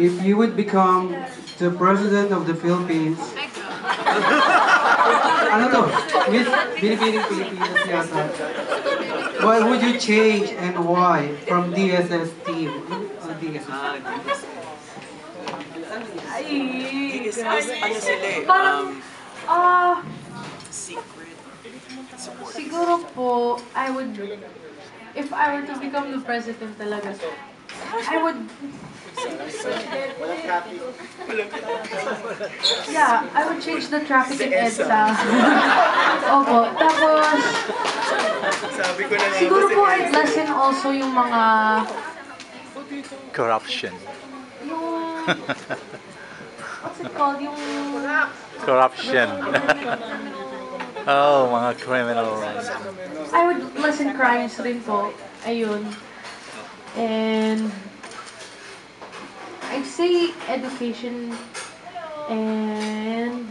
If you would become the President of the Philippines, ano to? Miss Binibining Pilipinas yata. What would you change and why from DSS team? DSS. Ano sila eh? Ah, Secret. Support. siguro po, if I were to become the president talaga, I would, yeah, I would change the traffic in EDSA. Opo, tapos, Sabi ko na nga siguro ba po I'd lessen also yung mga, Corruption. yung, what's it called, yung, Corruption. Oh, mga criminals. I would lessen crimes rin po, ayun. And I'd say education, and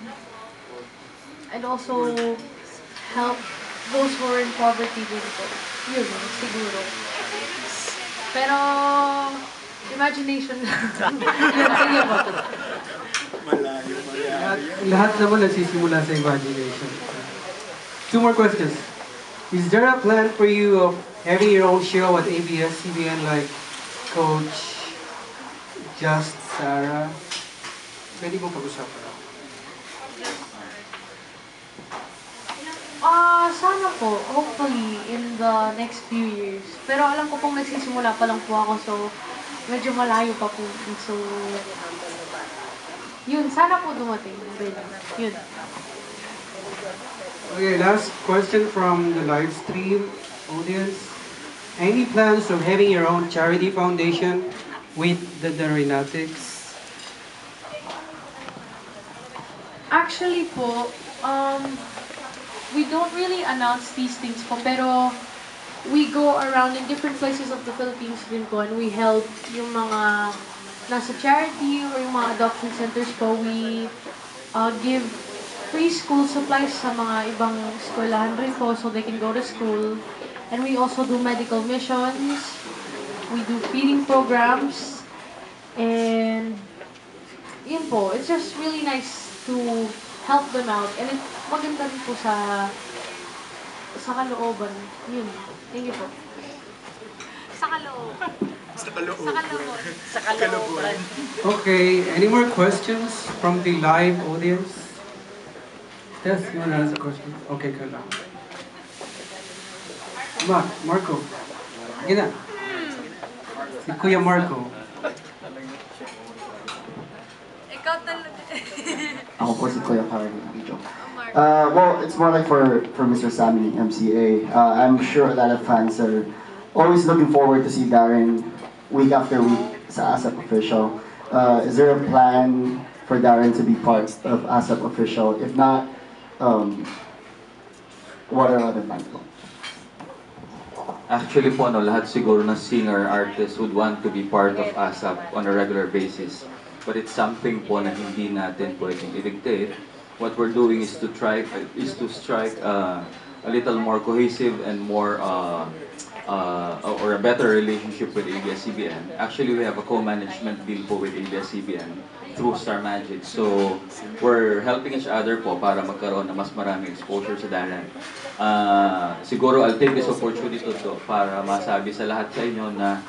I'd also help those who are in poverty din po. Yun, siguro. Pero, imagination lang. Yun, sige po. Lahat naman nagsisimula sa imagination. Two more questions. Is there a plan for you of having your own show at ABS-CBN like Coach Just Sarah? Pwede mo pag-usapan ako. Sana po, hopefully, in the next few years. Pero alam ko pong nagsisimula pa lang po ako, so medyo malayo pa po. So, yun, sana po dumating. Yun. Okay, last question from the live stream audience. Any plans of having your own charity foundation with the Darinatics? Actually po, we don't really announce these things po, pero we go around in different places of the Philippines din po, and we help yung mga nasa charity or yung mga adoption centers po. We give free school supplies sa mga ibang eskwelahan rin po so they can go to school. And we also do medical missions. We do feeding programs. And yun po, it's just really nice to help them out. And it maganda rin po sa kalooban. Yun. Thank you po. Sa kaloob. Sa kaloob. Sa kaloob. Sa kalooban. Okay, any more questions from the live audience? Yes, you want to ask a question? Okay, good. Marco. Sige na. Si Kuya Marco. Ikaw talaga. Ako po si Kuya Karen. Well, it's more like for Mr. Sammy, MCA. I'm sure a lot of fans are always looking forward to see Darren week after week sa ASAP Official. Is there a plan for Darren to be part of ASAP Official? If not, what are other plans po? Actually po, lahat siguro na singer, artist would want to be part of ASAP on a regular basis. But it's something po na hindi natin pwedeng i-dictate. What we're doing is to strike a little more cohesive and more or a better relationship with ABS-CBN. Actually, we have a co-management deal po with ABS-CBN through Star Magic. So, we're helping each other po para magkaroon na mas maraming exposure sa Darren. Siguro, I'll take this opportunity to para masabi sa lahat sa inyo na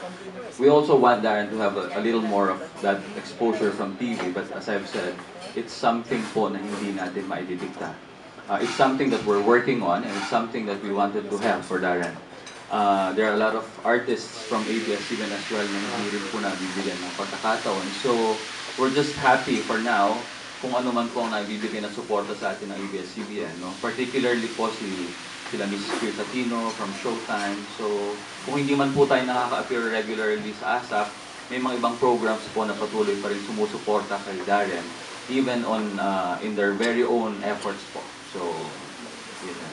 we also want Darren to have a little more of that exposure from TV. But as I've said, it's something po na hindi natin maididikta. It's something that we're working on, and it's something that we wanted to have for Darren. There are a lot of artists from ABS-CBN as well na hindi rin po nabibigyan ng pagkakataon. So, we're just happy for now kung ano man po ang nabibigyan ng suporta sa atin ng ABS-CBN. No? Particularly po sila Miss Latino from Showtime. So, kung hindi man po tayo nakaka-appear regularly sa ASAP, may mga ibang programs po na patuloy pa rin sumusuporta kay Darren, even on in their very own efforts po. So, yun na.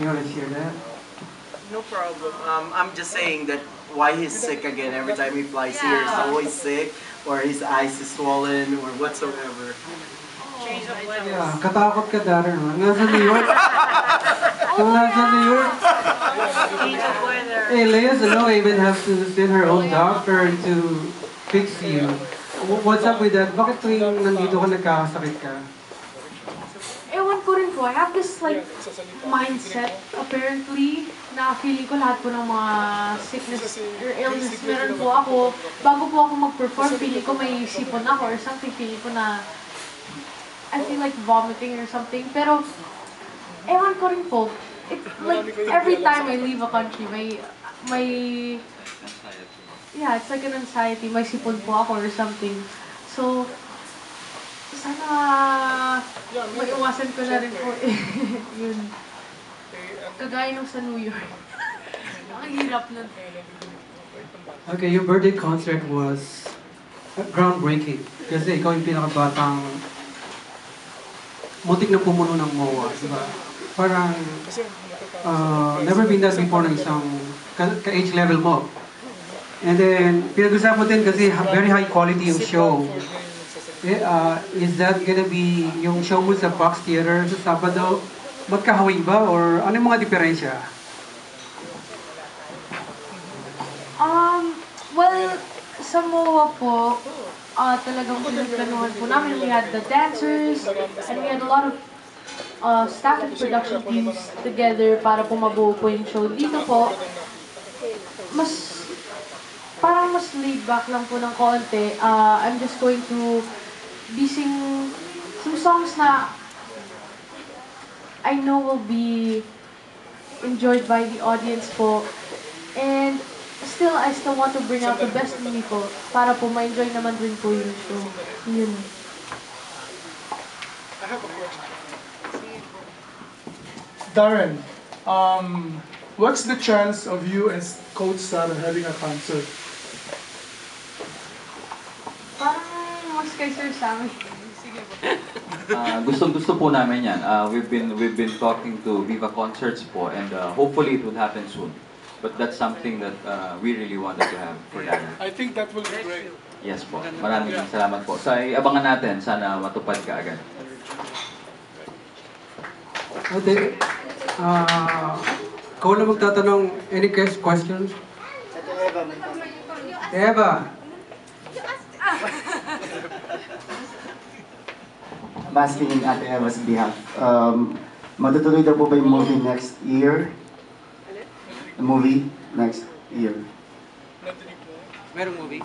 You want to share that? No problem. I'm just saying that why he's sick again every time he flies here. He's always sick, or his eyes is swollen, or whatsoever. Yeah, katakot ka, Darren. Nasa New York. Kung nasa New York. Hey, Leah's alone even have to send her own doctor to fix you. What's up with that? Bakit tuwing nandito ka nagkakasakit ka? Ewan ko rin po, I have this like mindset apparently na feeling ko lahat po ng mga sickness or illness meron po ako. Bago po ako mag-perform, feeling ko may sipon ako or something, feeling ko na I feel like vomiting or something. Pero ewan ko rin po, it's like every time I leave a country, may yeah, it's like an anxiety, may sipon po ako or something. So, sana maiwasan ko na rin po yun. Kagaya nung sa New York. Ang hirap nun. Okay, your birthday concert was groundbreaking. Kasi ikaw yung pinakabatang muntik na pumuno ng MOA, di ba? Parang never been done before ng isang ka-age level mo. And then, pinag-usapan mo din kasi very high quality yung show. Is that gonna be yung show mo sa Fox Theater sa Sabado? Magkahawig ba? Or ano yung mga diferensya? Well, sa MOA po, talagang pinagplanuhan po namin. We had the dancers, and we had a lot of staff and production teams together para po mabuo po yung show. Dito po, parang mas laid back lang po ng konti. I'm just going to be singing some songs na I know will be enjoyed by the audience po. And I still want to bring out the best in me po para po ma-enjoy naman rin po yung show. Yun. Darren, what's the chance of you and Coach Sarah having a concert? Parang mas kay Sir Sammy. Sige po. Gustong-gusto po namin yan. We've been talking to Viva Concerts po, and hopefully it will happen soon. But that's something that we really wanted to have for Darren. I think that will be great. Yes po. Maraming salamat po. Sa abangan natin, sana matupad ka agad. Okay. Ikaw na magtatanong, any questions? Eva. I'm asking in Ate Eva's behalf. Matutuloy daw po ba yung movie next year? The movie next year. Merong movie?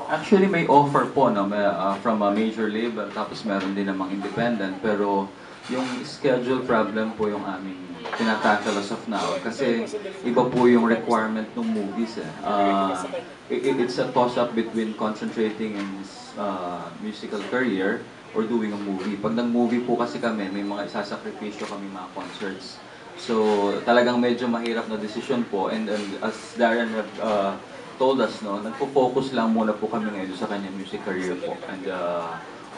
Actually, may offer po no, from a major label, tapos meron din namang independent, pero yung schedule problem po yung aming tinatackle as of now. Kasi iba po yung requirement ng movies. It's a toss-up between concentrating in his musical career or doing a movie. Pag nag-movie po kasi kami, may mga isasakripisyo kami mga concerts. So, talagang medyo mahirap na decision po. And as Darren have told us, no, nagpo-focus lang muna po kami ngayon sa kanyang music career po. And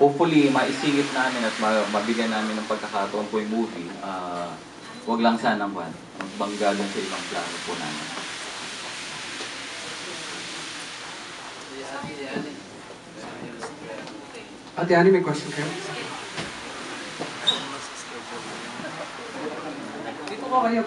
hopefully, maisingit namin at mabigyan namin ng pagkakataon po yung movie. Huwag lang sanang magbangga dun sa ibang plano po namin. Ate Annie, may question kayo? Dito ko kayo